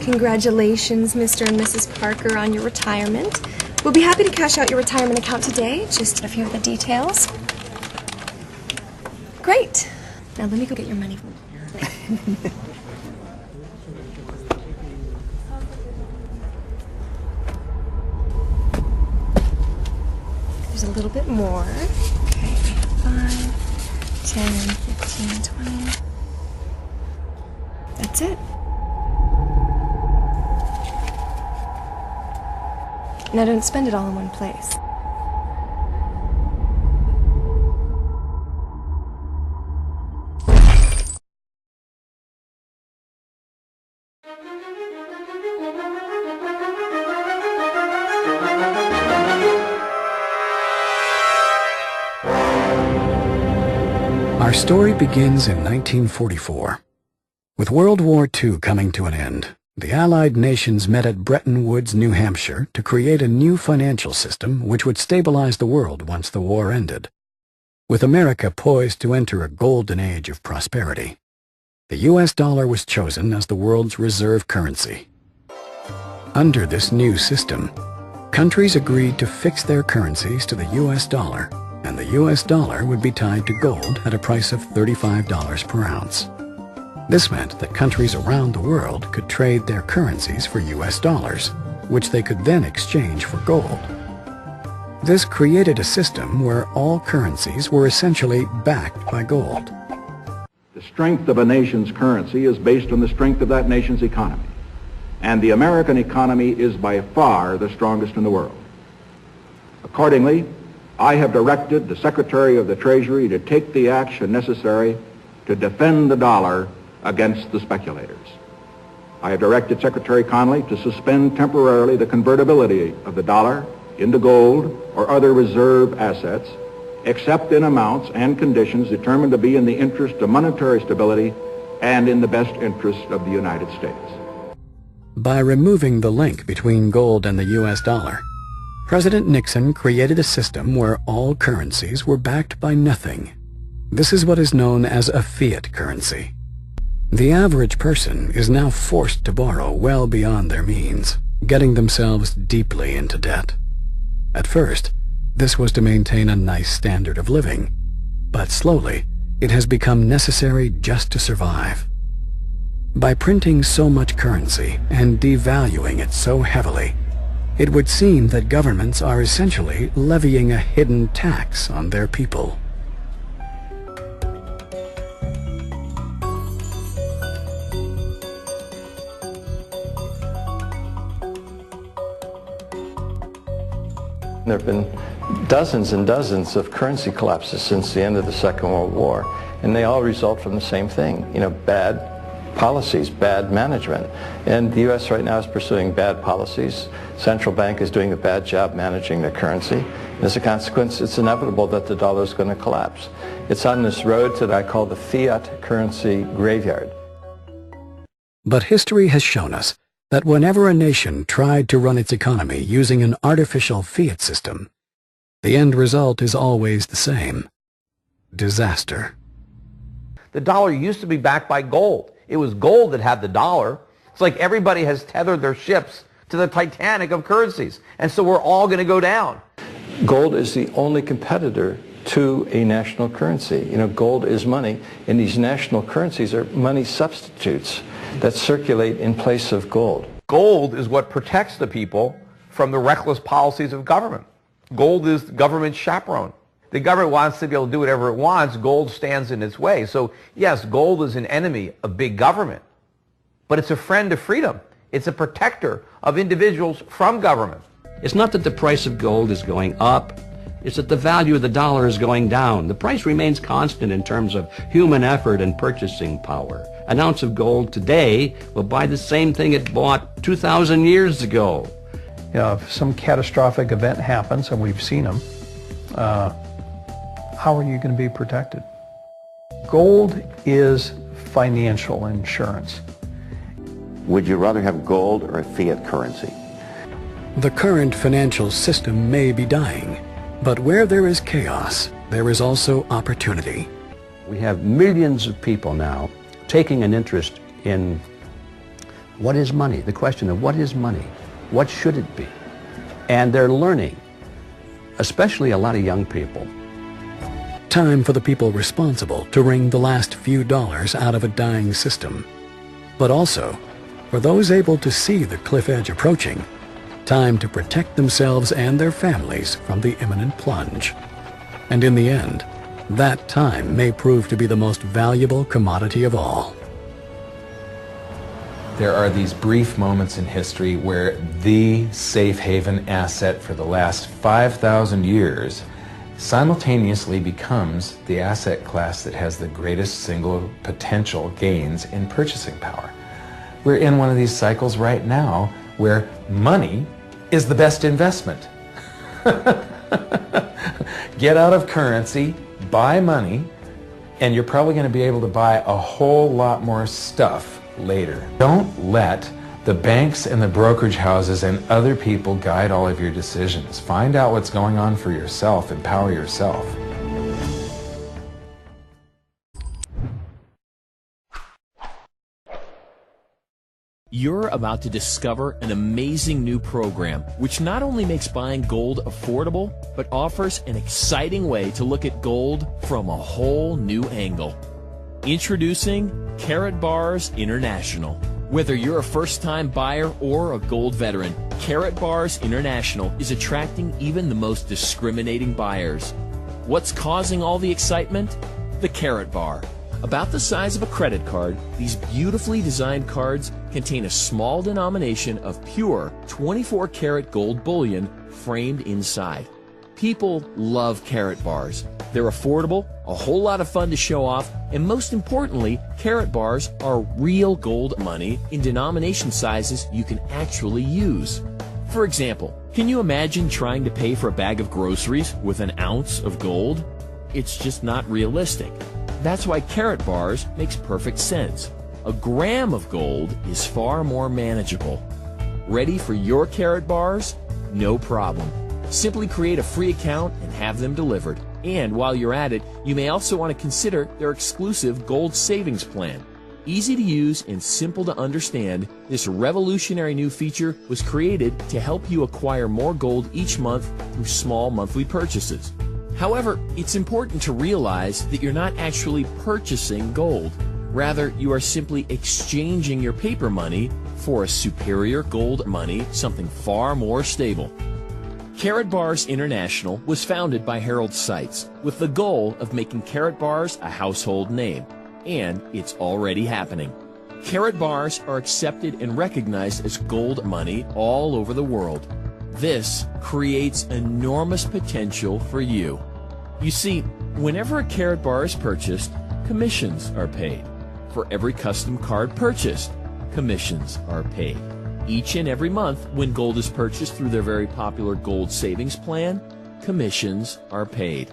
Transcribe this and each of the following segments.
Congratulations, Mr. and Mrs. Parker, on your retirement. We'll be happy to cash out your retirement account today. Just a few of the details. Great. Now let me go get your money. There's a little bit more. Okay, 5, 10, 15, 20. That's it. Now don't spend it all in one place. Our story begins in 1944. With World War II coming to an end, the Allied nations met at Bretton Woods, New Hampshire, to create a new financial system which would stabilize the world once the war ended. With America poised to enter a golden age of prosperity, the U.S. dollar was chosen as the world's reserve currency. Under this new system, countries agreed to fix their currencies to the U.S. dollar, and the U.S. dollar would be tied to gold at a price of $35 per ounce. This meant that countries around the world could trade their currencies for U.S. dollars, which they could then exchange for gold. This created a system where all currencies were essentially backed by gold. The strength of a nation's currency is based on the strength of that nation's economy. And the American economy is by far the strongest in the world. Accordingly, I have directed the Secretary of the Treasury to take the action necessary to defend the dollar against the speculators. I have directed Secretary Connally to suspend temporarily the convertibility of the dollar into gold or other reserve assets, except in amounts and conditions determined to be in the interest of monetary stability and in the best interest of the United States. By removing the link between gold and the U.S. dollar, President Nixon created a system where all currencies were backed by nothing. This is what is known as a fiat currency. The average person is now forced to borrow well beyond their means, getting themselves deeply into debt. At first, this was to maintain a nice standard of living, but slowly, it has become necessary just to survive. By printing so much currency and devaluing it so heavily, it would seem that governments are essentially levying a hidden tax on their people. There have been dozens and dozens of currency collapses since the end of the Second World War, and they all result from the same thing, bad policies, bad management. And the U.S. right now is pursuing bad policies. Central bank is doing a bad job managing the currency. And as a consequence, it's inevitable that the dollar is going to collapse. It's on this road that I call the fiat currency graveyard. But history has shown us that whenever a nation tried to run its economy using an artificial fiat system, the end result is always the same: disaster. The dollar used to be backed by gold. It was gold that had the dollar. It's like everybody has tethered their ships to the Titanic of currencies, and so we're all going to go down. Gold is the only competitor to a national currency. Gold is money, and these national currencies are money substitutes that circulate in place of gold. Gold is what protects the people from the reckless policies of government. Gold is the government's chaperone. The government wants to be able to do whatever it wants. Gold stands in its way. So yes, gold is an enemy of big government, but it's a friend of freedom. It's a protector of individuals from government. It's not that the price of gold is going up. It's that the value of the dollar is going down. The price remains constant in terms of human effort and purchasing power. An ounce of gold today will buy the same thing it bought 2,000 years ago. If some catastrophic event happens, and we've seen them, how are you going to be protected? Gold is financial insurance. Would you rather have gold or a fiat currency? The current financial system may be dying, but where there is chaos, there is also opportunity. We have millions of people now taking an interest in What is money? The question of what is money? What should it be? And they're learning, especially a lot of young people. Time for the people responsible to wring the last few dollars out of a dying system. But also, for those able to see the cliff edge approaching, time to protect themselves and their families from the imminent plunge. And in the end, that time may prove to be the most valuable commodity of all. There are these brief moments in history where the safe haven asset for the last 5,000 years simultaneously becomes the asset class that has the greatest single potential gains in purchasing power. We're in one of these cycles right now where money is the best investment. Get out of currency, buy money, and you're probably going to be able to buy a whole lot more stuff later. Don't let the banks and the brokerage houses and other people guide all of your decisions. Find out what's going on for yourself. Empower yourself. You're about to discover an amazing new program which not only makes buying gold affordable, but offers an exciting way to look at gold from a whole new angle. Introducing Karatbars International. Whether you're a first-time buyer or a gold veteran, Karatbars International is attracting even the most discriminating buyers. What's causing all the excitement? The Karatbar. About the size of a credit card, these beautifully designed cards contain a small denomination of pure 24-karat gold bullion framed inside. People love Karatbars. They're affordable, a whole lot of fun to show off, and most importantly, Karatbars are real gold money in denomination sizes you can actually use. For example, can you imagine trying to pay for a bag of groceries with an ounce of gold? It's just not realistic. That's why Karatbars makes perfect sense. A gram of gold is far more manageable. Ready for your Karatbars? No problem. Simply create a free account and have them delivered. And while you're at it, you may also want to consider their exclusive gold savings plan. Easy to use and simple to understand, this revolutionary new feature was created to help you acquire more gold each month through small monthly purchases. However, it's important to realize that you're not actually purchasing gold. Rather, you are simply exchanging your paper money for a superior gold money, something far more stable. Karatbars International was founded by Harold Seitz with the goal of making Karatbars a household name, and it's already happening. Karatbars are accepted and recognized as gold money all over the world. This creates enormous potential for you. You see, whenever a Karatbar is purchased, commissions are paid. For every custom card purchased, commissions are paid. Each and every month, when gold is purchased through their very popular gold savings plan, commissions are paid.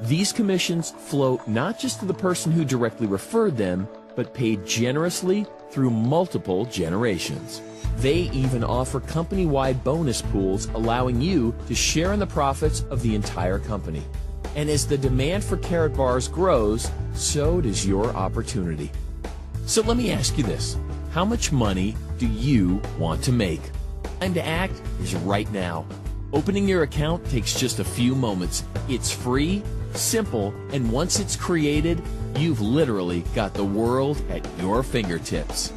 These commissions flow not just to the person who directly referred them, but paid generously through multiple generations. They even offer company-wide bonus pools allowing you to share in the profits of the entire company. And as the demand for Karatbars grows, so does your opportunity. So let me ask you this. How much money do you want to make? Time to act is right now. Opening your account takes just a few moments. It's free, simple, and once it's created, you've literally got the world at your fingertips.